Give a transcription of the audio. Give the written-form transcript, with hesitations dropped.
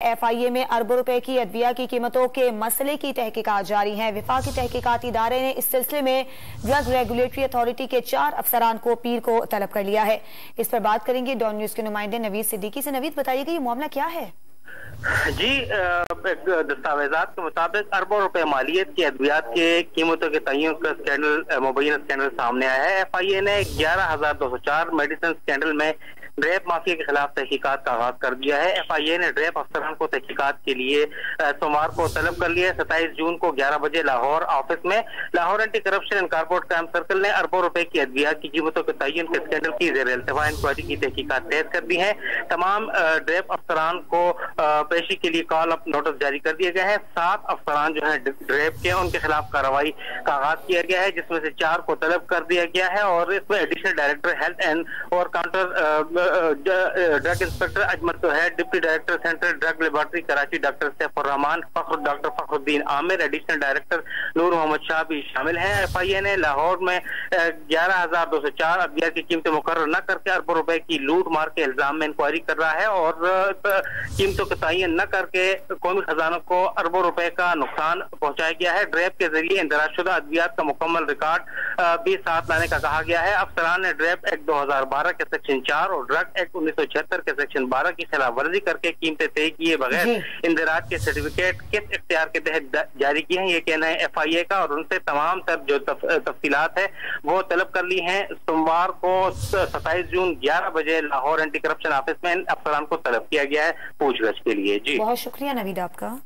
FIA में अरबों रुपए की अद्विया की कीमतों के मसले की तहकीकात जारी है। वफाकी तहकीकाती इदारे ने इस सिलसिले में ड्रग रेगुलेटरी अथॉरिटी के 4 अफसरान को पीर को तलब कर लिया है। इस पर बात करेंगे डॉन न्यूज के नुमाइंदे नवीद सिद्दीकी से। नवीद, बताइएगा ये मामला क्या है? जी, दस्तावेजात के मुताबिक अरबों रुपए मालियत की अद्वियात के कीमतों के तयन का स्कैंडल मुबैना स्कैंडल सामने आया है। FIA ने 11,204 मेडिसिन स्कैंडल में ड्रेप माफिया के खिलाफ तहकीकात का आगाज कर दिया है। FIA ने ड्रेप अफसरान को तहकीकात के लिए सोमवार को तलब कर लिया है। 27 जून को 11 बजे लाहौर ऑफिस में Lahore anti corruption and corporate crime circle ने अरबों रुपए की अद्वियात की कीमतों के तयन के स्कैंडल की जेर इल्तवा इंक्वायरी की तहकीकात तेज कर दी है। तमाम ड्रेप अफसरान को पेशी के लिए कॉल अप नोटिस जारी कर दिया गया है। 7 अफसरान जो है ड्रेप के, उनके खिलाफ कार्रवाई का आगाज किया गया है, जिसमें से 4 को तलब कर दिया गया है और इसमें एडिशनल डायरेक्टर हेल्थ एंड और काउंटर ड्रग इंस्पेक्टर अजमत है, deputy director central drug laboratory Karachi doctor Saifur Rahman, doctor Fakhruddin Aamir, additional director Noor Mohammad Shah भी शामिल हैं। FIA ने लाहौर में 11,204 अद्विया की कीमतें मुकर्रर न करके अरबों रुपए की लूट मार के इल्जाम में इंक्वायरी कर रहा है और कीमतों का तयन न करके कौमी खजाना को अरबों रुपए का नुकसान पहुंचाया गया है। ड्रेप के जरिए इंदराजशुदा अद्वियात का मुकम्मल रिकॉर्ड भी साथ लाने का कहा गया है। अफसरान ने ड्रेप एक्ट 2012 के सेक्शन 4 और ड्रग एक्ट 1976 के सेक्शन 12 की खिलाफ वर्जी करके कीमतें तय किए बगैर इंदराज के सर्टिफिकेट किस इख्तियार के तहत जारी किए हैं, ये कहना है FIA का, और उनसे तमाम तर जो तफसीलात है वो तलब कर ली हैं। सोमवार को 27 जून 11 बजे लाहौर एंटी करप्शन ऑफिस में अफसरान को तलब किया गया है पूछगछ के लिए। जी, बहुत शुक्रिया नवीद आपका।